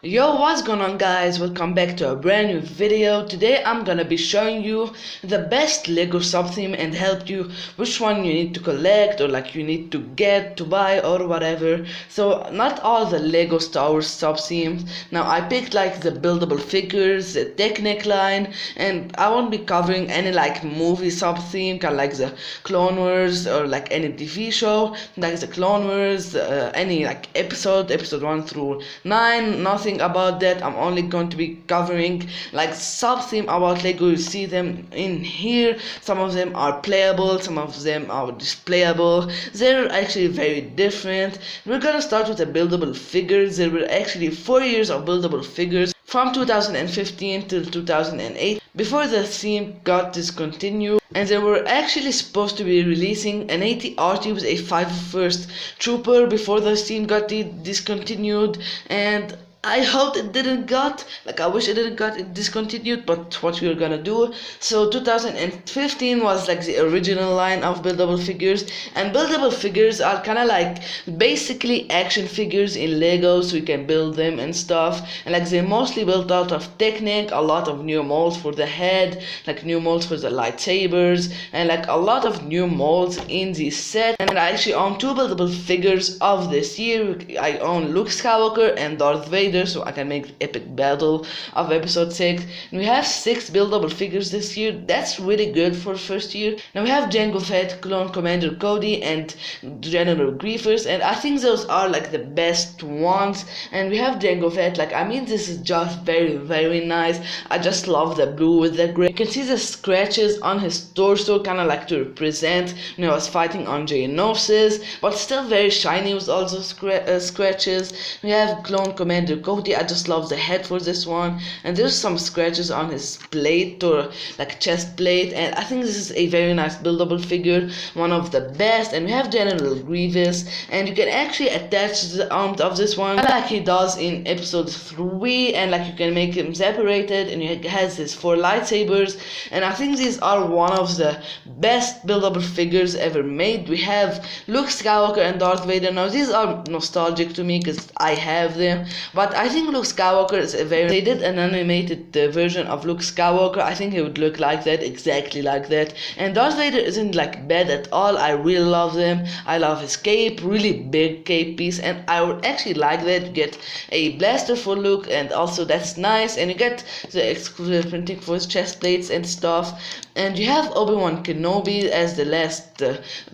Yo, what's going on guys? Welcome back to a brand new video. Today I'm gonna be showing you the best Lego sub-theme and help you which one you need to collect or like you need to get to buy or whatever. So not all the Lego Star Wars sub-themes. Now I picked like the buildable figures, the Technic line, and I won't be covering any like movie sub-theme, kind of like the Clone Wars or like any TV show, like the Clone Wars, any like episode 1 through 9, nothing about that. I'm only going to be covering like sub-theme about Lego. You see them in here. Some of them are playable, some of them are displayable. They're actually very different. We're gonna start with the buildable figures. There were actually 4 years of buildable figures from 2015 till 2008 before the theme got discontinued, and they were actually supposed to be releasing an 80 RT with a 5-1st trooper before the theme got discontinued, and I hoped it didn't got, like I wish it didn't got it discontinued, but what we're gonna do. So 2015 was like the original line of buildable figures, and buildable figures are kind of like basically action figures in Lego, so you can build them and stuff, and like they're mostly built out of Technic, a lot of new molds for the head, like new molds for the lightsabers, and like a lot of new molds in this set. And I actually own 2 buildable figures of this year. I own Luke Skywalker and Darth Vader, so I can make the epic battle of episode 6. And we have 6 buildable figures this year. That's really good for first year. Now we have Jango Fett, Clone Commander Cody, and General Grievous, and I think those are like the best ones. And we have Jango Fett, like I mean this is just very nice. I just love the blue with the gray. You can see the scratches on his torso, kind of like to represent when he was fighting on Geonosis, but still very shiny with all those scratches. We have Clone Commander Cody. I just love the head for this one, and there's some scratches on his plate or like chest plate, and I think this is a very nice buildable figure, one of the best. And we have General Grievous, and you can actually attach the arms of this one like he does in episode 3, and like you can make him separated, and he has his 4 lightsabers, and I think these are one of the best buildable figures ever made. We have Luke Skywalker and Darth Vader. Now these are nostalgic to me because I have them, but I think Luke Skywalker is a very... They did an animated version of Luke Skywalker. I think he would look like that, exactly like that. And Darth Vader isn't like bad at all. I really love them. I love his cape, really big cape piece, and I would actually like that. You get a blaster for Luke, and also that's nice, and you get the exclusive printing for his chest plates and stuff. And you have Obi-Wan Kenobi as the last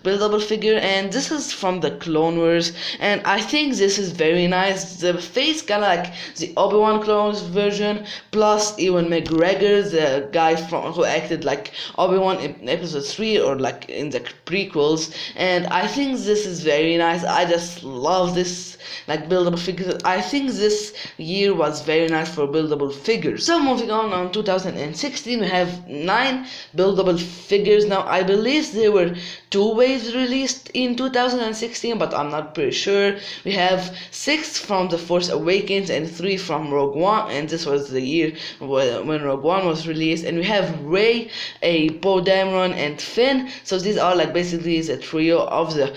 buildable figure, and this is from the Clone Wars, and I think this is very nice. The face kind of like the Obi-Wan Clone Wars version, plus Ewan McGregor, the guy from who acted like Obi-Wan in episode 3 or like in the prequels, and I think this is very nice. I just love this like buildable figures. I think this year was very nice for buildable figures. So moving on 2016 we have 9 buildable figures. Now I believe there were 2 waves released in 2016, but I'm not pretty sure. We have 6 from The Force Awakens and 3 from Rogue One, and this was the year when Rogue One was released. And we have Rey, Poe Dameron, and Finn. So these are like basically the trio of the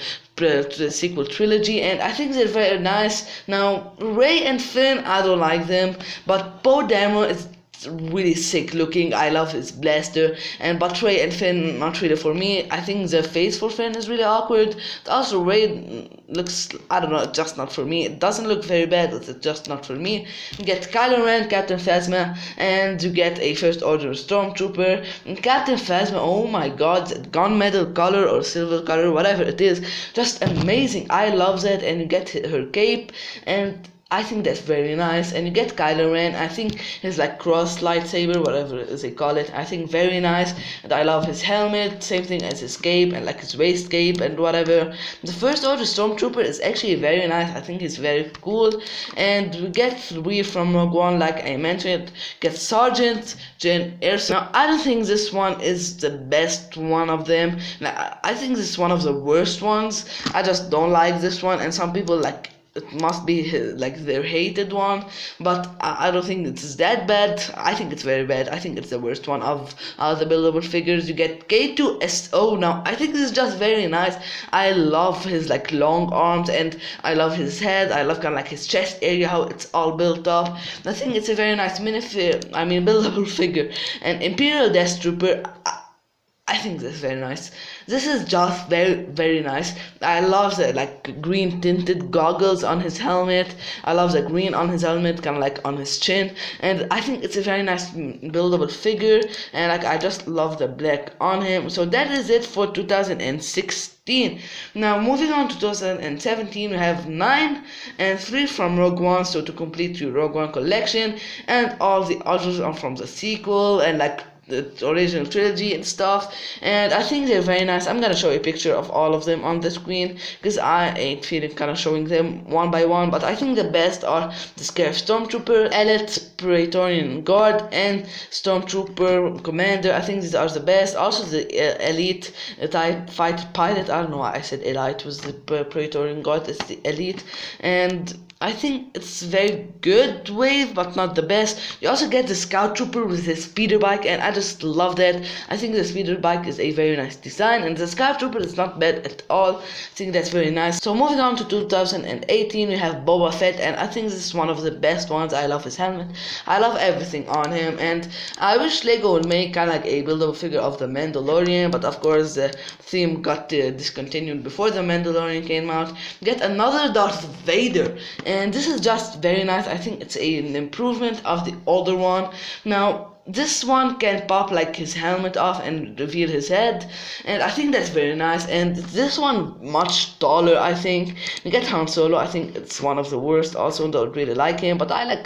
sequel trilogy, and I think they're very nice. Now Rey and Finn, I don't like them, but Poe Dameron is really sick looking. I love his blaster, and but Rey and Finn not really for me. I think the face for Finn is really awkward. Also Rey looks, I don't know, just not for me. It doesn't look very bad, but it's just not for me. You get Kylo Ren, Captain Phasma, and you get a First Order Stormtrooper. And Captain Phasma, oh my god, that gunmetal color or silver color, whatever it is, just amazing. I love that. And you get her cape, and I think that's very nice. And you get Kylo Ren. I think his like cross lightsaber, whatever they call it, I think very nice. And I love his helmet, same thing as his cape and like his waist cape and whatever. The First Order Stormtrooper is actually very nice. I think he's very cool. And we get 3 from Rogue One, like I mentioned. Get Sergeant Jyn Erso. Now I don't think this one is the best one of them. Now, I think this is one of the worst ones. I just don't like this one, and some people like it must be like their hated one, but I don't think it's that bad. I think it's very bad. I think it's the worst one of the buildable figures. You get K2SO. Now I think this is just very nice. I love his like long arms, and I love his head. I love kind of like his chest area, how it's all built up. I think it's a very nice buildable figure. And Imperial Death Trooper, I think this is very nice. This is just very nice. I love the like green tinted goggles on his helmet. I love the green on his helmet, kind of like on his chin, and I think it's a very nice buildable figure, and like I just love the black on him. So that is it for 2016. Now moving on to 2017, we have 9 and 3 from Rogue One, so to complete your Rogue One collection, and all the others are from the sequel and like the original trilogy and stuff, and I think they're very nice. I'm gonna show you a picture of all of them on the screen because I ain't feeling kind of showing them one by one, but I think the best are the Scarif Stormtrooper, Elite Praetorian Guard, and Stormtrooper Commander. I think these are the best. Also the Elite TIE Fighter Pilot. I don't know why I said Elite was the Praetorian Guard. It's the Elite, and I think it's very good wave, but not the best. You also get the Scout Trooper with his speeder bike, and I just love that. I think the speeder bike is a very nice design, and the Scout Trooper is not bad at all. I think that's very nice. So moving on to 2018, we have Boba Fett, and I think this is one of the best ones. I love his helmet. I love everything on him, and I wish Lego would make kind of like a buildable figure of the Mandalorian, but of course the theme got discontinued before the Mandalorian came out. Get another Darth Vader, and this is just very nice. I think it's an improvement of the older one. Now this one can pop like his helmet off and reveal his head, and I think that's very nice. And this one much taller. I think we get Han Solo. I think it's one of the worst. Also don't really like him, but I like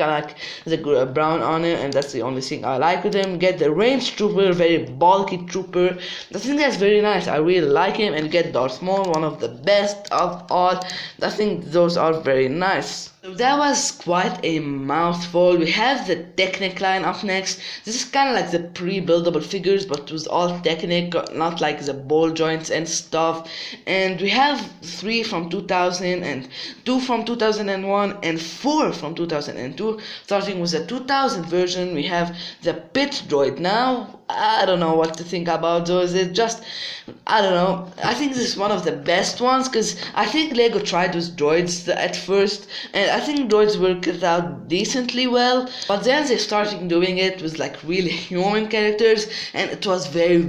the brown on him, and that's the only thing I like with him. Get the Range Trooper, very bulky trooper. I think that's very nice. I really like him. And get Darth Maul, one of the best of all. I think those are very nice. So that was quite a mouthful. We have the Technic line up next. This is kind of like the pre-buildable figures, but it was all Technic, not like the ball joints and stuff. And we have 3 from 2000, and 2 from 2001, and 4 from 2002. Starting with the 2000 version, we have the Pit Droid. Now I don't know what to think about those. It just, I don't know. I think this is one of the best ones, because I think Lego tried with droids at first, and I think droids worked it out decently well, but then they started doing it with like really human characters, and it was very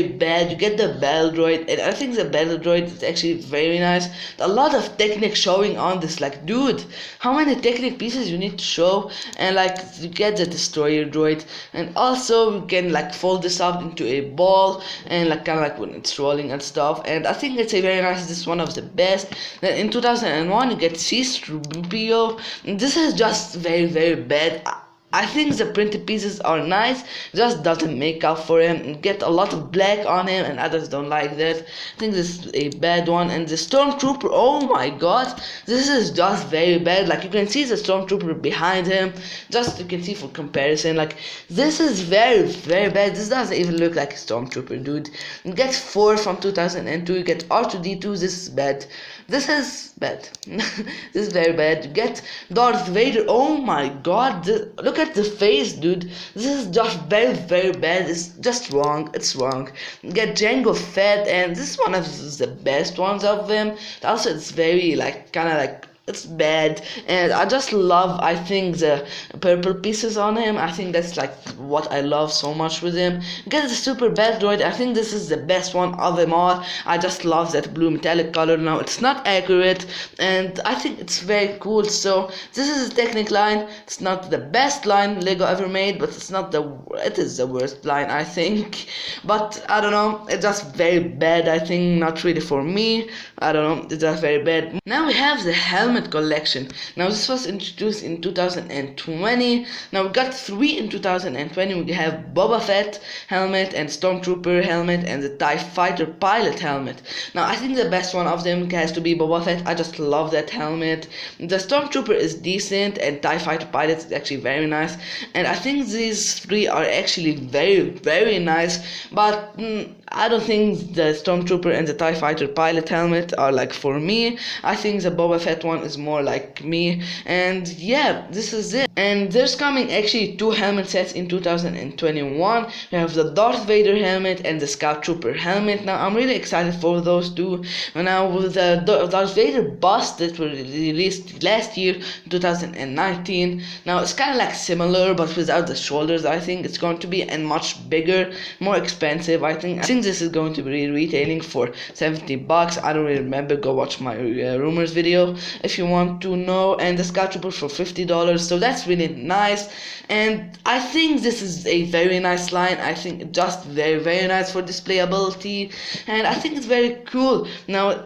bad. You get the battle droid, and I think the battle droid is actually very nice. A lot of Technic showing on this, like, dude, how many Technic pieces you need to show? And like, you get the destroyer droid, and also you can like fold this up into a ball, and like kind of like when it's rolling and stuff, and I think it's a very nice. This is one of the best. Then in 2001 you get C-3PO, and this is just very bad. I think the printed pieces are nice, just doesn't make up for him, and get a lot of black on him, and others don't like that. I think this is a bad one. And the Stormtrooper, oh my god, this is just very bad. Like, you can see the Stormtrooper behind him, just you can see for comparison, like, this is very bad. This doesn't even look like a Stormtrooper, dude. You get 4 from 2002, you get R2-D2, this is bad. This is bad. This is very bad. You get Darth Vader, oh my god, look at the face, dude. This is just very bad. It's just wrong. It's wrong. You get Jango Fett, and this is one of the best ones of them. Also, it's very like kind of like, it's bad, and I just love, I think, the purple pieces on him. I think that's like what I love so much with him. Get the Super Bad Droid. I think this is the best one of them all. I just love that blue metallic color. Now it's not accurate, and I think it's very cool. So this is a Technic line. It's not the best line Lego ever made, but it is the worst line, I think. But I don't know, it's just very bad. I think not really for me. I don't know, it's just very bad. Now we have the helmet collection. Now this was introduced in 2020. Now we got 3 in 2020. We have Boba Fett helmet, and Stormtrooper helmet, and the TIE Fighter pilot helmet. Now I think the best one of them has to be Boba Fett. I just love that helmet. The Stormtrooper is decent, and TIE Fighter pilot is actually very nice, and I think these 3 are actually very nice, but I don't think the Stormtrooper and the TIE Fighter pilot helmet are like for me. I think the Boba Fett one is more like me. And yeah, this is it. And there's coming actually 2 helmet sets in 2021. We have the Darth Vader helmet and the Scout Trooper helmet. Now I'm really excited for those two. Now with the Darth Vader bust that was released last year, 2019. Now it's kind of like similar but without the shoulders. I think it's going to be and much bigger, more expensive. I think this is going to be retailing for $70. I don't really remember. Go watch my rumors video if you want to know. And the Scout Trooper for $50. So that's really nice. And I think this is a very nice line. I think just very nice for displayability, and I think it's very cool. Now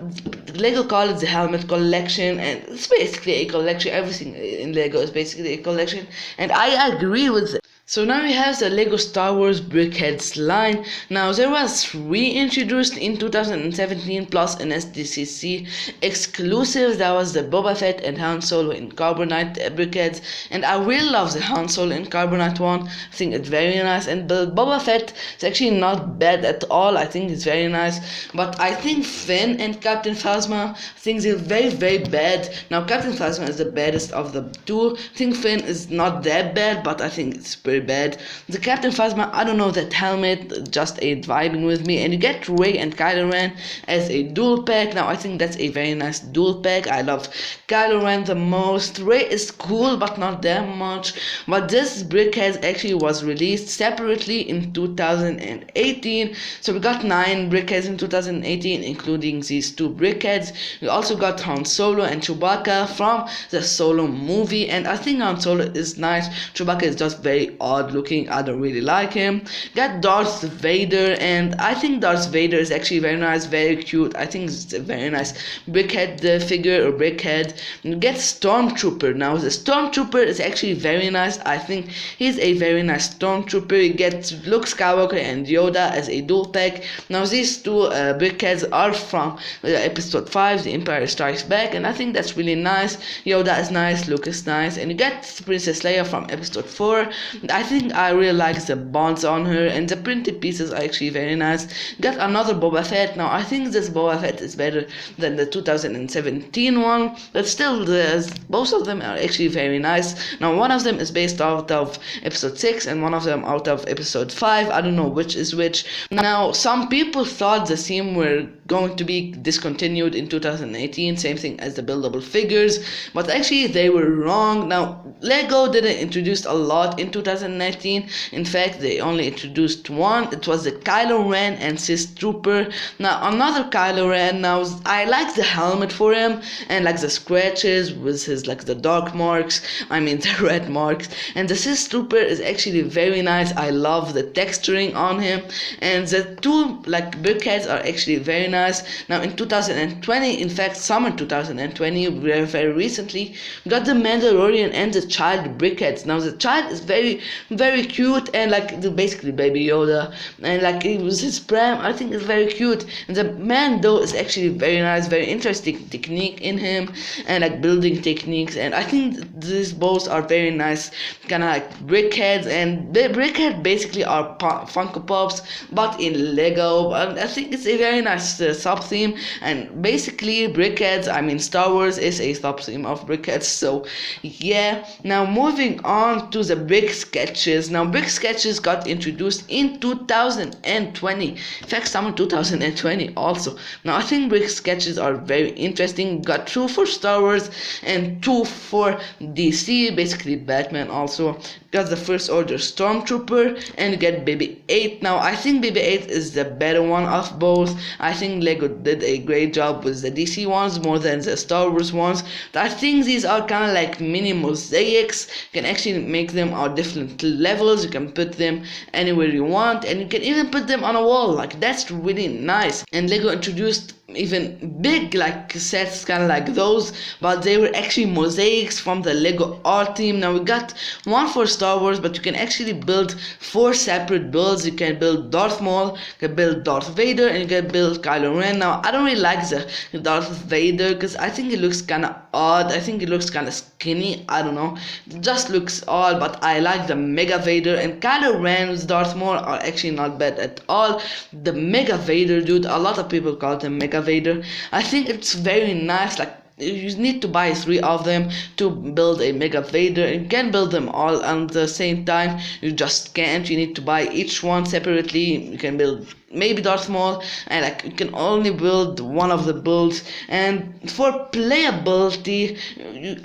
Lego call it the helmet collection, and it's basically a collection. Everything in Lego is basically a collection, and I agree with it. So now we have the Lego Star Wars BrickHeadz line. Now there was reintroduced in 2017 plus an SDCC exclusive. That was the Boba Fett and Han Solo in Carbonite BrickHeadz, and I really love the Han Solo in Carbonite one. I think it's very nice, and the Boba Fett is actually not bad at all. I think it's very nice, but I think Finn and Captain Phasma, I think they're very bad. Now Captain Phasma is the baddest of the two. I think Finn is not that bad, but I think it's pretty bad. The Captain Phasma, I don't know, that helmet just ain't vibing with me. And you get Rey and Kylo Ren as a dual pack. Now I think that's a very nice dual pack. I love Kylo Ren the most. Rey is cool but not that much. But this BrickHeadz actually was released separately in 2018. So we got 9 BrickHeadz in 2018, including these 2 BrickHeadz. We also got Han Solo and Chewbacca from the Solo movie, and I think Han Solo is nice. Chewbacca is just very odd looking. I don't really like him. Got Darth Vader, and I think Darth Vader is actually very nice, very cute. I think it's a very nice BrickHead figure or BrickHead. Get Stormtrooper. Now the Stormtrooper is actually very nice. I think he's a very nice Stormtrooper. You get Luke Skywalker and Yoda as a dual pack. Now these 2 BrickHeadz are from episode 5, The Empire Strikes Back, and I think that's really nice. Yoda is nice, Luke is nice, and you get Princess Leia from episode 4. I think I really like the bonds on her, and the printed pieces are actually very nice. Got another Boba Fett. Now I think this Boba Fett is better than the 2017 one, but still both of them are actually very nice. Now one of them is based out of episode 6 and one of them out of episode 5. I don't know which is which. Now some people thought the theme were going to be discontinued in 2018, same thing as the buildable figures, but actually they were wrong. Now Lego didn't introduce a lot in 2019. In fact, they only introduced one. It was the Kylo Ren and Sith Trooper. Now another Kylo Ren. Now I like the helmet for him and like the scratches with his like the dark marks, I mean the red marks, and the Sith Trooper is actually very nice. I love the texturing on him, and the 2 like BrickHeadz are actually very nice. Now in 2020, in fact summer 2020, very recently, got the Mandalorian and the child BrickHeadz. Now the child is very cute, and like basically baby Yoda, and like it was his pram. I think it's very cute, and the man though is actually very nice, very interesting technique in him, and like building techniques, and I think these both are very nice, kind of like BrickHeadz. And the BrickHeadz basically are Funko Pops but in Lego, and I think it's a very nice sub-theme. And basically BrickHeadz, I mean Star Wars is a sub-theme of BrickHeadz. So yeah, now moving on to the Brick Sketches. Now Brick Sketches got introduced in 2020, in fact summer 2020 also. Now I think Brick Sketches are very interesting. Got 2 for Star Wars and 2 for DC, basically Batman also. Got the First Order Stormtrooper, and you get BB-8. Now I think BB-8 is the better one of both. I think Lego did a great job with the DC ones more than the Star Wars ones. I think these are kind of like mini mosaics. You can actually make them on different levels. You can put them anywhere you want, and you can even put them on a wall. Like that's really nice. And Lego introduced even big like sets kind of like those, but they were actually mosaics from the Lego art team. Now we got one for Star Wars, but you can actually build 4 separate builds. You can build Darth Maul, you can build Darth Vader, and you can build Kylo Ren. Now I don't really like the Darth Vader because I think it looks kind of odd. I think it looks kind of skinny. I don't know. It just looks odd, but I like the Mega Vader, and Kylo Ren's Darth Maul are actually not bad at all. The Mega Vader, dude, a lot of people call him Mega Vader. I think it's very nice. Like, you need to buy 3 of them to build a Mega Vader. You can build them all at the same time. You just can't. You need to buy each one separately. You can build maybe Darth Maul, and like you can only build one of the builds. And for playability,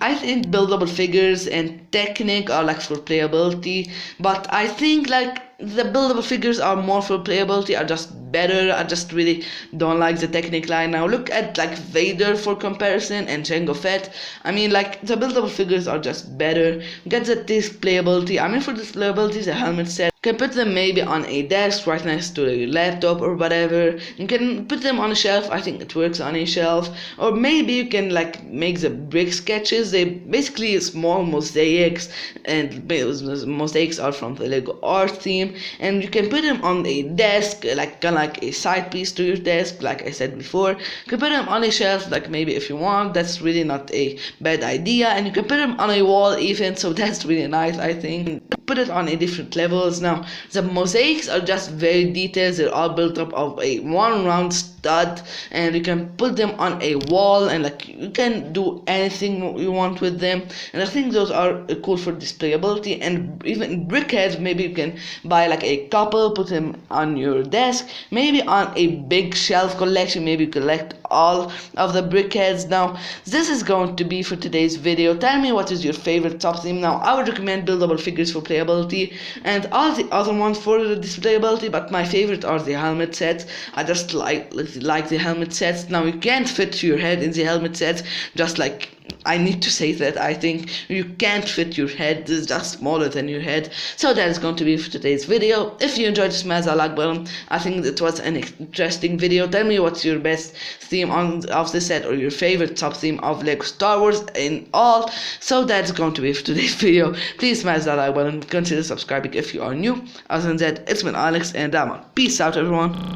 I think buildable figures and Technic are like for playability, but I think like the buildable figures are more for playability, are just better. I just really don't like the Technic line. Now look at like Vader for comparison and Jango Fett. I mean, like the buildable figures are just better. Get this playability. I mean, for this playability, the helmet set, you can put them maybe on a desk right next to your laptop or whatever. You can put them on a shelf. I think it works on a shelf. Or maybe you can like make the brick sketches. They basically small mosaics, and those mosaics are from the Lego art theme, and you can put them on a desk, like kind of like a side piece to your desk, like I said before. You can put them on a shelf, like maybe if you want. That's really not a bad idea. And you can put them on a wall even, so that's really nice, I think. Put it on a different levels. Now the mosaics are just very detailed. They're all built up of a one round stud, and you can put them on a wall, and like you can do anything you want with them. And I think those are cool for displayability. And even BrickHeadz, maybe you can buy like a couple, put them on your desk, maybe on a big shelf collection. Maybe you collect all of the BrickHeadz. Now this is going to be for today's video. Tell me what is your favorite Subtheme. Now I would recommend buildable figures for playability and all the other ones for the displayability, but my favorite are the helmet sets. I just like the helmet sets. Now you can't fit your head in the helmet sets, just like I need to say that I think you can't fit your head. It's just smaller than your head. So that is going to be for today's video. If you enjoyed, smash the like button. I think it was an interesting video. Tell me what's your best theme of the set, or your favorite sub-theme of Lego Star Wars in all. So that's going to be for today's video. Please smash that like button. Consider subscribing if you are new. Other than that, it's been Alex, and I'm out. Peace out, everyone.